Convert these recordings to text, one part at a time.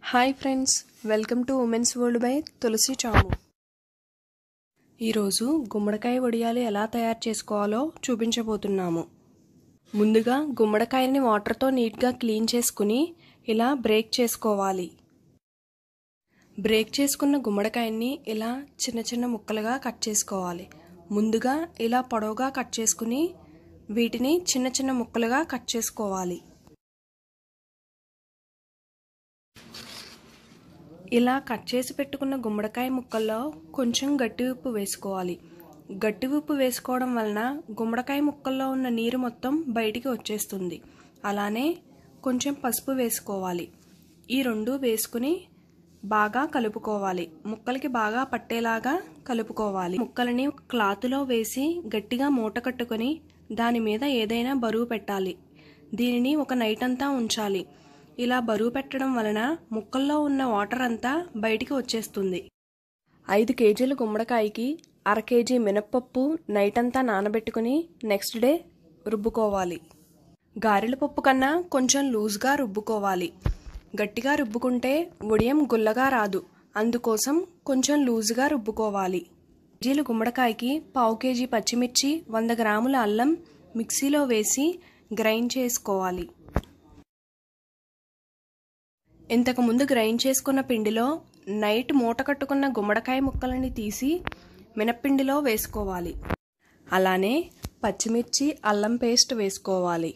Hi friends, welcome to women's world by Tulasi చాము. ఈరోజు గుమ్మడికాయ వడియాలు ఎలా తయారు చేసుకోవాలో చూపించబోతున్నాము. ముందుగా గుమ్మడికాయని వాటర్తో నీట్గా క్లీన్ చేసుకుని ఇలా బ్రేక్ చేసుకోవాలి. బ్రేక్ చేసుకున్న గుమ్మడికాయని ఇలా చిన్న చిన్న ముక్కలుగా కట్ చేసుకోవాలి. ముందుగా ఇలా పొడవుగా కట్ చేసుకుని వీటిని చిన్న చిన్న ముక్కలుగా కట్ చేసుకోవాలి. ఇలా కట్ చేసి పెట్టుకున్న గుమ్మడికాయ ముక్కల్లో కొంచెం గట్టి ఉప్పు వేసుకోవాలి. గట్టి ఉప్పు వేసుకోవడం వలన గుమ్మడికాయ ముక్కల్లో ఉన్న నీరు మొత్తం బయటికి వచ్చేస్తుంది. అలానే కొంచెం పసుపు వేసుకోవాలి. ఈ రెండు వేసుకుని బాగా కలుపుకోవాలి. ముక్కలకి బాగా పట్టేలాగా కలుపుకోవాలి. ముక్కలని క్లాతులో వేసి గట్టిగా మూట కట్టుకొని దాని మీద ఏదైనా బరువు పెట్టాలి. దీనిని ఒక నైట్ అంతా ఉంచాలి. ఇలా బరువు పెట్టడం వలన ముక్కల్లో ఉన్న వాటర్ అంతా బయటికి వచ్చేస్తుంది. 5 కేజీల గుమ్మడికాయకి 1/2 కేజీ మినప్పప్పు నైట్ అంతా నానబెట్టుకుని నెక్స్ట్ డే రుబ్బుకోవాలి. గారెల పప్పు కన్నా కొంచెం లూజ్గా రుబ్బుకోవాలి. గట్టిగా రుబ్బుకుంటే వడియం గుల్లగా రాదు. అందుకోసం కొంచెం లూజ్గా రుబ్బుకోవాలి. కేజీల గుమ్మడికాయకి 1/4 కేజీ పచ్చిమిర్చి, 100 గ్రాముల అల్లం మిక్సీలో వేసి గ్రైండ్ చేసుకోవాలి. ఇంతకుముందు గ్రైండ్ చేసుకున్న పిండిలో నైట్ మూట కట్టుకున్న గుమ్మడికాయ ముక్కలని తీసి మినప్పిండిలో వేసుకోవాలి. అలానే పచ్చిమిర్చి, అల్లం పేస్ట్ వేసుకోవాలి.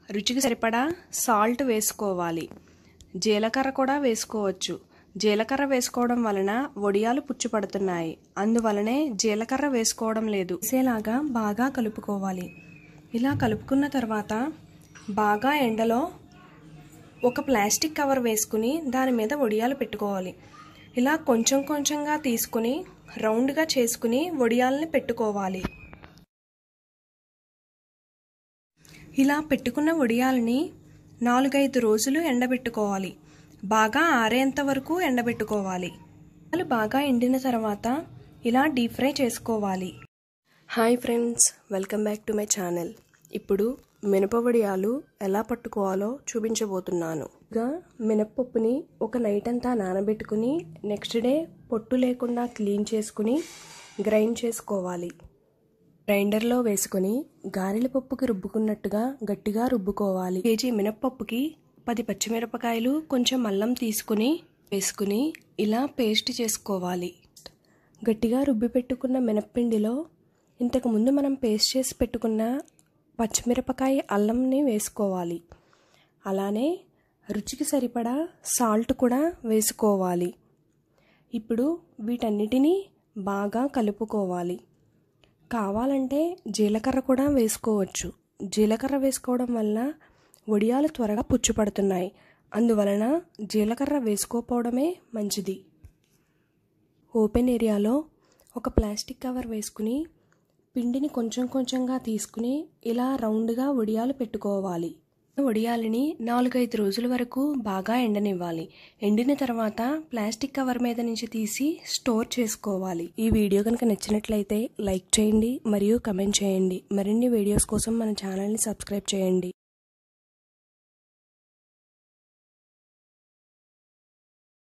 రుచికి సరిపడా సాల్ట్ వేసుకోవాలి. జీలకర్ర కూడా వేసుకోవచ్చు. జీలకర్ర వేసుకోవడం వలన వడియాలు పుచ్చుపడుతున్నాయి. అందువలనే జీలకర్ర వేసుకోవడం లేదు. వేసేలాగా బాగా కలుపుకోవాలి. ఇలా కలుపుకున్న తర్వాత బాగా ఎండలో ఒక ప్లాస్టిక్ కవర్ వేసుకుని దాని మీద వడియాలు పెట్టుకోవాలి. ఇలా కొంచెం కొంచెంగా తీసుకుని రౌండ్గా చేసుకుని వడియాలని పెట్టుకోవాలి. ఇలా పెట్టుకున్న వడియాలని 4-5 రోజులు ఎండబెట్టుకోవాలి. బాగా ఆరేంత వరకు ఎండబెట్టుకోవాలి. బాగా ఎండిన తర్వాత ఇలా డీప్ ఫ్రై చేసుకోవాలి. Hi friends, welcome back to my channel. ఇప్పుడు మినప వడియాలు ఎలా పట్టుకోవాలో చూపించబోతున్నాను. మినప్పప్పుని ఒక నైట్ అంతా నానబెట్టుకుని నెక్స్ట్ డే పొట్టు లేకుండా క్లీన్ చేసుకుని గ్రైండ్ చేసుకోవాలి. గ్రైండర్లో వేసుకుని గారెల పప్పుకి రుబ్బుకున్నట్టుగా గట్టిగా రుబ్బుకోవాలి. కేజీ మినప్పప్పుకి 10 పచ్చిమిరపకాయలు, కొంచెం అల్లం తీసుకుని వేసుకుని ఇలా పేస్ట్ చేసుకోవాలి. గట్టిగా రుబ్బి పెట్టుకున్న మినప్పిండిలో ఇంతకుముందు మనం పేస్ట్ చేసి పెట్టుకున్న పచ్చిమిరపకాయ, అల్లంని వేసుకోవాలి. అలానే రుచికి సరిపడా సాల్ట్ కూడా వేసుకోవాలి. ఇప్పుడు వీటన్నిటినీ బాగా కలుపుకోవాలి. కావాలంటే జీలకర్ర కూడా వేసుకోవచ్చు. జీలకర్ర వేసుకోవడం వల్ల వడియాలు త్వరగా పుచ్చుపడుతున్నాయి. అందువలన జీలకర్ర వేసుకోకపోవడమే మంచిది. ఓపెన్ ఏరియాలో ఒక ప్లాస్టిక్ కవర్ వేసుకుని పిండిని కొంచెం కొంచెంగా తీసుకుని ఇలా రౌండ్గా వడియాలు పెట్టుకోవాలి. వడియాలని 4-5 రోజుల వరకు బాగా ఎండనివ్వాలి. ఎండిన తర్వాత ప్లాస్టిక్ కవర్ మీద నుంచి తీసి స్టోర్ చేసుకోవాలి. ఈ వీడియో కనుక నచ్చినట్లయితే లైక్ చేయండి మరియు కమెంట్ చేయండి. మరిన్ని వీడియోస్ కోసం మన ఛానల్ని సబ్స్క్రైబ్ చేయండి.